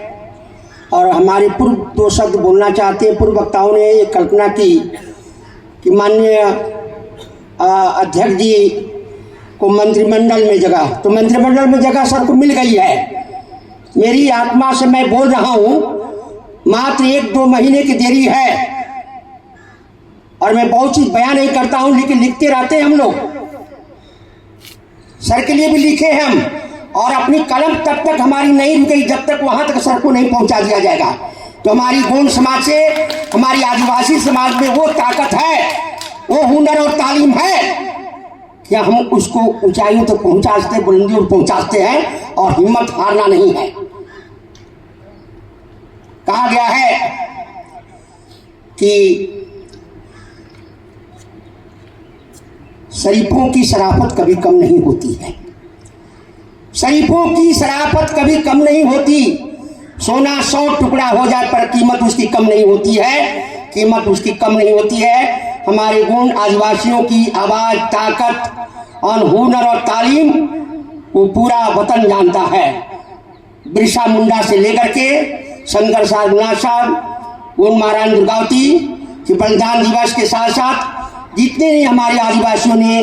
और हमारे पूर्व 2 शब्द बोलना चाहते हैं। पूर्व वक्ताओं ने ये कल्पना की कि माननीय अध्यक्ष जी को मंत्रिमंडल में जगह, तो मंत्रिमंडल में जगह सर को मिल गई है। मेरी आत्मा से मैं बोल रहा हूँ, मात्र 1-2 महीने की देरी है। और मैं बहुत चीज बयान नहीं करता हूँ, लेकिन लिखते रहते हैं हम लोग। सर के लिए भी लिखे हम, और अपनी कलम तब तक हमारी नहीं रुकेगी जब तक वहां तक सर को नहीं पहुंचा दिया जाएगा। तो हमारी गोंड समाज से, हमारी आदिवासी समाज में वो ताकत है, वो हुनर और तालीम है कि हम उसको ऊंचाइयों तक पहुंचाते, बुलंदियों तक पहुंचाते हैं और हिम्मत हारना नहीं है। कहा गया है कि शरीफों की शराफत कभी कम नहीं होती है। शरीफों की शराफत कभी कम नहीं होती। सोना 100 टुकड़ा हो जाए पर कीमत उसकी कम नहीं होती है, कीमत उसकी कम नहीं होती है। हमारे गोंड आदिवासियों की आवाज, ताकत और हुनर और तालीम वो पूरा वतन जानता है। बिरसा मुंडा से लेकर के शंकर साधुनाथ साहब, गोंड महारानी दुर्गावती के बलिदान दिवस के साथ साथ जितने भी हमारे आदिवासियों ने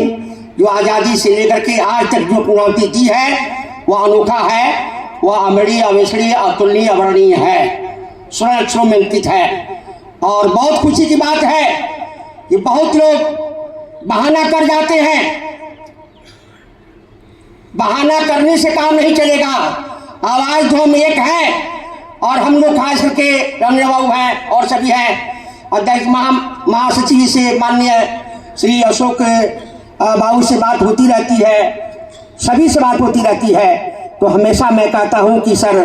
जो आज़ादी से लेकर के आज तक जो चुनौती दी है वह अनोखा है, वह अमरणीय, अविस्मरणीय, अतुलनीय, अवर्णनीय है, स्वर्ण अक्षरों में अंकित है। और बहुत खुशी की बात है कि बहुत लोग बहाना कर जाते हैं। बहाना करने से काम नहीं चलेगा। आवाज तो हम एक है, और हम लोग खास करके रमणा बाबू हैं और सभी हैं। अध्यक्ष महासचिव से माननीय श्री अशोक बाबू से बात होती रहती है, सभी से बात होती रहती है। तो हमेशा मैं कहता हूं कि सर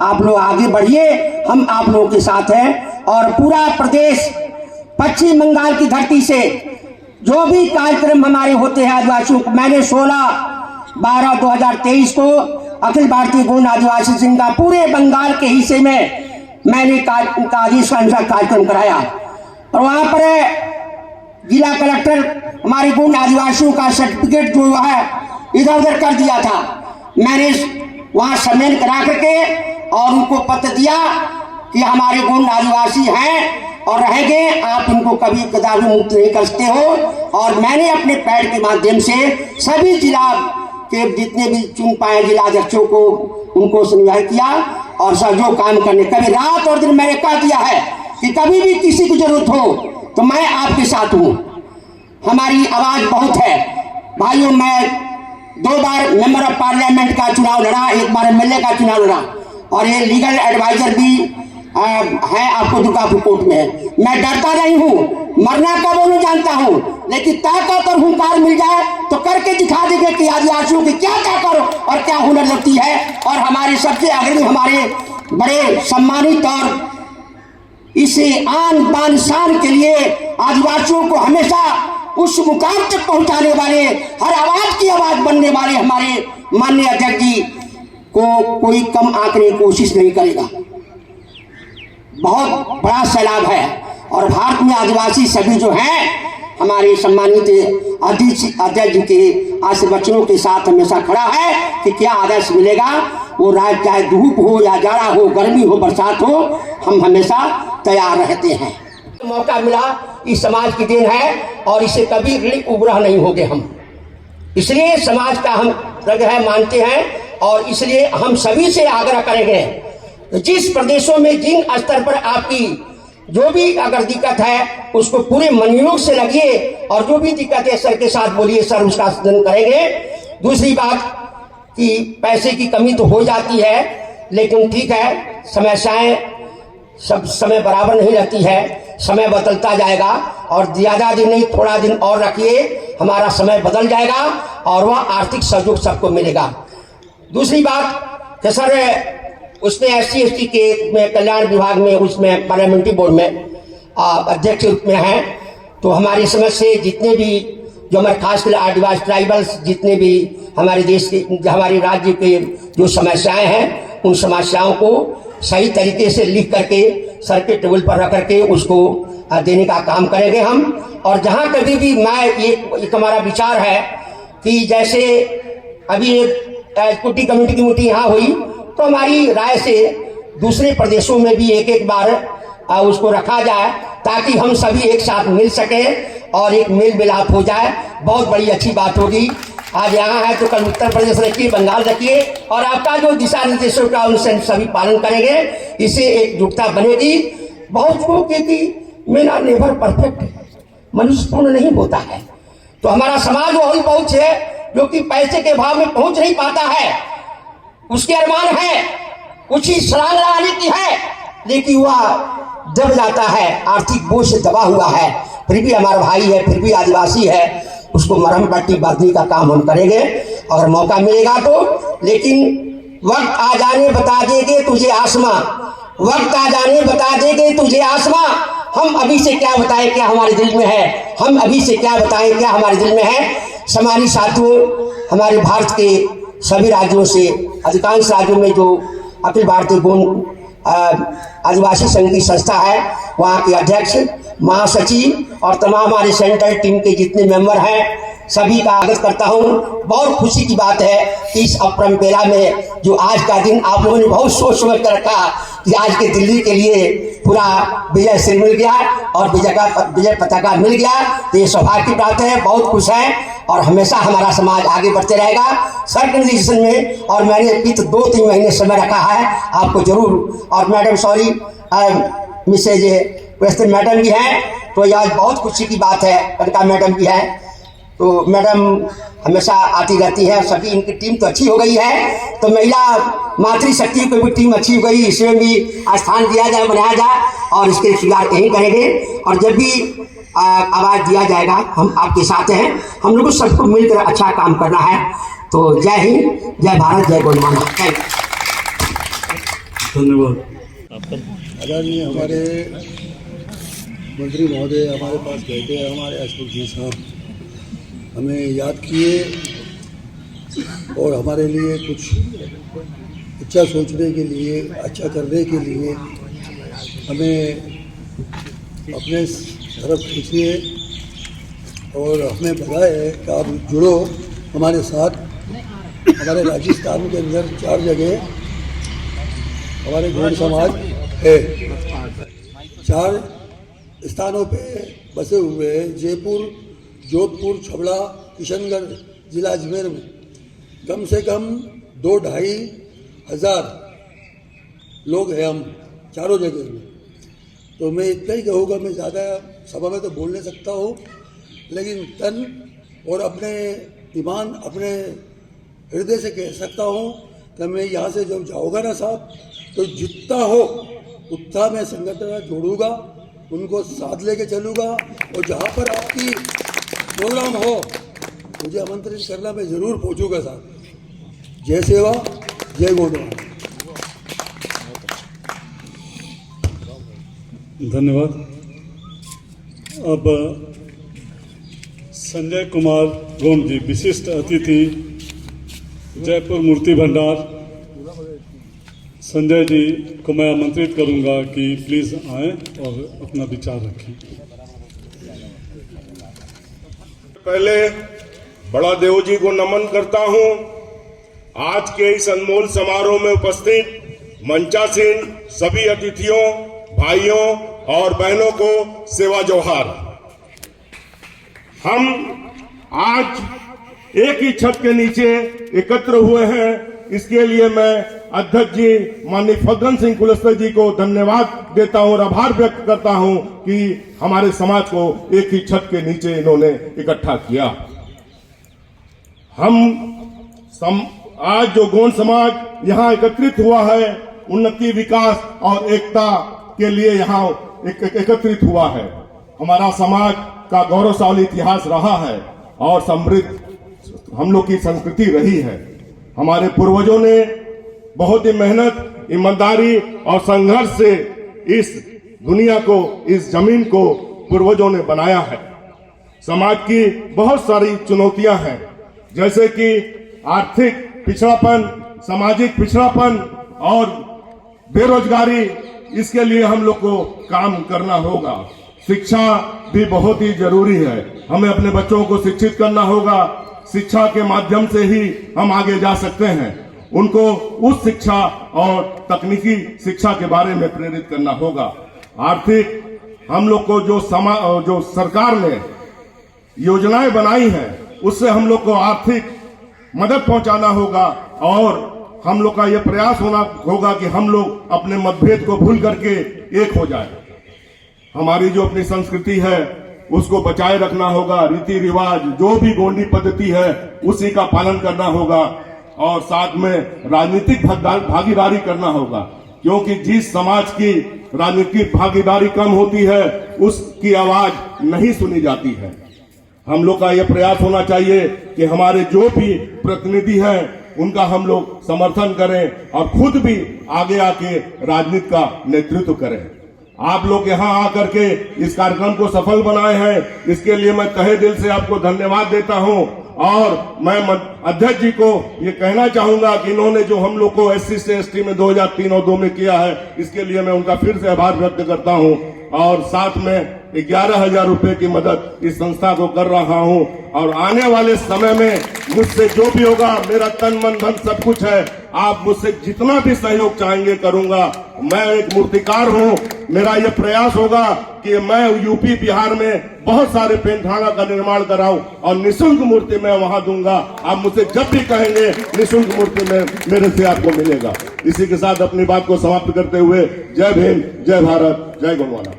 आप लोग आगे बढ़िए, हम आप लोगों के साथ हैं। और पूरा प्रदेश, पश्चिम बंगाल की धरती से जो भी कार्यक्रम हमारे होते हैं आदिवासियों को, मैंने 16 12/2023 को अखिल भारतीय गोंड आदिवासी संघ का पूरे बंगाल के हिस्से में मैंने उनका आदेश का अनुसार कार्यक्रम कराया और वहां पर जिला कलेक्टर हमारे गोंड आदिवासियों का सर्टिफिकेट जो है इधर उधर कर दिया था। मैंने वहां सम्मेलन करा करके और उनको पत्र दिया कि हमारे गोंड आदिवासी हैं और रहेंगे, आप इनको कभी कदापि मुक्त नहीं कर सकते हो। और मैंने अपने पैड के माध्यम से सभी जिला के जितने भी चुन पाए जिला अध्यक्षों को उनको समझाया किया और सब जो काम करने, कभी रात और दिन मैंने कह दिया है कि कभी भी किसी को जरूरत हो तो मैं आपके साथ हूँ। हमारी आवाज बहुत है भाइयों। मैं 2 बार मेंबर ऑफ पार्लियामेंट का चुनाव लड़ा, 1 बार एमएलए का चुनाव लड़ा और ये लीगल एडवाइजर भी है आपको दुर्गापुर कोर्ट में। मैं डरता नहीं हूँ, मरना कब वो नहीं जानता हूँ, लेकिन ताकत और हुंकार मिल जाए तो करके दिखा देंगे कि आदिवासियों की क्या ताकत और क्या हुनर लगती है। और हमारे सबसे अग्रणी, हमारे बड़े सम्मानित और इसे आन बान शान के लिए आदिवासियों को हमेशा उस मुकाम तक पहुंचाने वाले, हर आवाज की आवाज बनने वाले हमारे माननीय अध्यक्ष जी को कोई कम आंकने की कोशिश नहीं करेगा। बहुत बड़ा सैलाब है और भारत में आदिवासी सभी जो हैं हमारे सम्मानित अध्यक्ष जी के आशीर्वचनों के साथ हमेशा खड़ा है कि क्या आदर्श मिलेगा। वो रात चाहे धूप हो या जाड़ा हो, गर्मी हो, बरसात हो, हम हमेशा तैयार रहते हैं। मौका मिला इस समाज की देन है और इसे कभी ऋण उबरा नहीं होंगे हम। इसलिए समाज का हम है मानते हैं और इसलिए हम सभी से आग्रह करेंगे जिस प्रदेशों में जिन स्तर पर आपकी जो भी अगर दिक्कत है उसको पूरे मनोयोग से लगिए और जो भी दिक्कत है सर के साथ बोलिए, सर उसका समाधान करेंगे। दूसरी बात कि पैसे की कमी तो हो जाती है लेकिन ठीक है, समस्याएं सब समय बराबर नहीं रहती है, समय बदलता जाएगा और ज्यादा दिन नहीं थोड़ा दिन और रखिए, हमारा समय बदल जाएगा और वह आर्थिक सहयोग सबको मिलेगा। दूसरी बात कि सर उसमें SC/ST के में कल्याण विभाग में उसमें पार्लियामेंट्री बोर्ड में अध्यक्ष रूप में हैं, तो हमारी समझ से जितने भी जो हमारे खासकर आदिवासी ट्राइबल्स जितने भी हमारे देश के हमारे राज्य के जो समस्याएं हैं उन समस्याओं को सही तरीके से लिख करके सर के टेबल पर रख करके उसको देने का काम करेंगे हम। और जहां कभी भी मैं एक हमारा विचार है कि जैसे अभी एक एग्जीक्यूटिव कमेटी की मीटिंग यहाँ हुई तो हमारी राय से दूसरे प्रदेशों में भी एक बार उसको रखा जाए ताकि हम सभी एक साथ मिल सके और एक मेल मिलाप हो जाए। बहुत बड़ी अच्छी बात होगी। आज यहाँ है तो कल उत्तर प्रदेश रखिए, बंगाल रखिए और आपका जो दिशा निर्देशों का उनसे सभी पालन करेंगे, इससे एकजुटता बनेगी। बहुत को कि मेरा नेबर परफेक्ट है, मनुष्य पूर्ण नहीं होता है, तो हमारा समाज वही बहुत है जो कि पैसे के भाव में पहुंच नहीं पाता है, उसके अरमान है, ऊंची छलांग लगाने की है, लेकिन वह दब जाता है, आर्थिक बोझ से दबा हुआ है, फिर भी हमारा भाई है, फिर भी आदिवासी है, उसको मरहम पट्टी बांधने का काम हम करेंगे अगर मौका मिलेगा तो। लेकिन वक्त आ जाने बता देंगे तुझे आसमां, वक्त आ जाने बता देंगे तुझे आसमां, हम अभी से क्या बताएं क्या हमारे दिल में है, हम अभी से क्या बताएं क्या हमारे दिल में है। समानी साथियों, हमारे भारत के सभी राज्यों से अधिकांश राज्यों में जो अखिल भारतीय गोंड आदिवासी संघ की संस्था है वहाँ के अध्यक्ष, महासचिव और तमाम हमारे सेंट्रल टीम के जितने मेंबर हैं सभी का स्वागत करता हूँ। बहुत खुशी की बात है कि इस अपरम बेला में जो आज का दिन आप लोगों ने बहुत सोच समझ कर रखा कि आज के दिल्ली के लिए पूरा विजय श्री मिल गया और विजय पताका मिल गया, तो ये सौभाग्य की बात है। बहुत खुश है और हमेशा हमारा समाज आगे बढ़ते रहेगा सर के निर्देशन में। और मैंने बीत 2-3 महीने समय रखा है आपको जरूर। और madam sorry Mrs western madam भी हैं, तो यह आज बहुत खुशी की बात है, कनका मैडम भी है, तो मैडम हमेशा आती रहती है। सभी इनकी टीम तो अच्छी हो गई है, तो महिला मातृशक्ति को भी टीम अच्छी हो गई, इसमें भी स्थान दिया जाए, बनाया जाए और इसके स्वीकार यही करेंगे। और जब भी आवाज़ दिया जाएगा हम आपके साथ हैं, हम लोगों सबको मिलकर अच्छा काम करना है। तो जय हिंद, जय भारत, जय गोंडमाना। धन्यवाद। आदरणीय हमारे मंत्री महोदय हमारे पास बैठे हैं, हमारे एसपी जी साहब हमें याद किए और हमारे लिए कुछ अच्छा सोचने के लिए, अच्छा करने के लिए हमें अपने तरफ खींचिए और हमें बताए कि आप जुड़ो हमारे साथ। हमारे राजस्थान के अंदर 4 जगह हमारे गौड़ समाज है, 4 स्थानों पे बसे हुए हैं। जयपुर, जोधपुर, छबड़ा, किशनगढ़, जिला अजमेर में कम से कम 2-2.5 हज़ार लोग हैं हम चारों जगह में। तो मैं इतना ही कहूँगा, मैं ज़्यादा सभा में तो बोल नहीं सकता हूँ, लेकिन तन और अपने ईमान, अपने हृदय से कह सकता हूँ कि मैं यहाँ से जब जाऊँगा ना साहब, तो जितना हो उतना मैं संगठन जोड़ूंगा, उनको साथ लेके चलूँगा। और जहाँ पर आपकी प्रोग्राम हो मुझे आमंत्रित करना, मैं ज़रूर पहुँचूँगा साहब। जय सेवा, जय गोंडवाना। धन्यवाद। अब संजय कुमार गोम जी, विशिष्ट अतिथि, जयपुर मूर्ति भंडार, संजय जी को मैं आमंत्रित करूंगा कि प्लीज आएं और अपना विचार रखें। पहले बड़ा देव जी को नमन करता हूं। आज के इस अनमोल समारोह में उपस्थित मंचासीन सभी अतिथियों, भाइयों और बहनों को सेवा जोहार। हम आज एक ही छत के नीचे एकत्र हुए हैं, इसके लिए मैं अध्यक्ष जी माननीय फग्गन सिंह कुलस्ते जी को धन्यवाद देता हूं और आभार व्यक्त करता हूं कि हमारे समाज को एक ही छत के नीचे इन्होंने इकट्ठा किया। आज जो गोंड समाज यहाँ एकत्रित हुआ है, उन्नति, विकास और एकता के लिए यहाँ एकत्रित हुआ है। हमारा समाज का गौरवशाली इतिहास रहा है और समृद्ध हम लोग की संस्कृति रही है। हमारे पूर्वजों ने बहुत ही मेहनत, ईमानदारी और संघर्ष से इस दुनिया को, इस जमीन को पूर्वजों ने बनाया है। समाज की बहुत सारी चुनौतियां हैं, जैसे कि आर्थिक पिछड़ापन, सामाजिक पिछड़ापन और बेरोजगारी। इसके लिए हम लोग को काम करना होगा। शिक्षा भी बहुत ही जरूरी है, हमें अपने बच्चों को शिक्षित करना होगा। शिक्षा के माध्यम से ही हम आगे जा सकते हैं। उनको उस शिक्षा और तकनीकी शिक्षा के बारे में प्रेरित करना होगा। आर्थिक हम लोग को जो सरकार ने योजनाएं बनाई हैं, उससे हम लोग को आर्थिक मदद पहुंचाना होगा और हम लोग का यह प्रयास होगा कि हम लोग अपने मतभेद को भूल करके एक हो जाए। हमारी जो अपनी संस्कृति है उसको बचाए रखना होगा। रीति रिवाज जो भी गोंडी पद्धति है उसी का पालन करना होगा और साथ में राजनीतिक भागीदारी करना होगा, क्योंकि जिस समाज की राजनीतिक भागीदारी कम होती है उसकी आवाज नहीं सुनी जाती है। हम लोग का यह प्रयास होना चाहिए कि हमारे जो भी प्रतिनिधि हैं उनका हम लोग समर्थन करें और खुद भी आगे आके राजनीति का नेतृत्व करें। आप लोग यहाँ आकर के इस कार्यक्रम को सफल बनाए हैं, इसके लिए मैं तहे दिल से आपको धन्यवाद देता हूँ। और मैं अध्यक्ष जी को ये कहना चाहूंगा कि इन्होंने जो हम लोग को SC से ST में 2003 और 2 में किया है, इसके लिए मैं उनका फिर से आभार व्यक्त करता हूँ। और साथ में 11,000 रुपए की मदद इस संस्था को कर रहा हूं और आने वाले समय में मुझसे जो भी होगा, मेरा तन मन धन सब कुछ है, आप मुझसे जितना भी सहयोग चाहेंगे करूंगा। मैं एक मूर्तिकार हूं, मेरा यह प्रयास होगा कि मैं यूपी बिहार में बहुत सारे पेंठाना का निर्माण कराऊं और निःशुल्क मूर्ति मैं वहां दूंगा। आप मुझसे जब भी कहेंगे निःशुल्क मूर्ति में मेरे से आपको मिलेगा। इसी के साथ अपनी बात को समाप्त करते हुए जय भीम, जय भारत, जय गोंडवाना।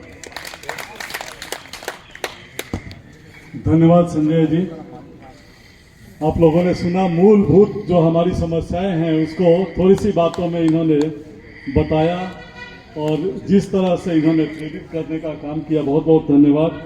धन्यवाद संजय जी। आप लोगों ने सुना, मूलभूत जो हमारी समस्याएं हैं उसको थोड़ी सी बातों में इन्होंने बताया और जिस तरह से इन्होंने प्रेरित करने का काम किया, बहुत बहुत धन्यवाद।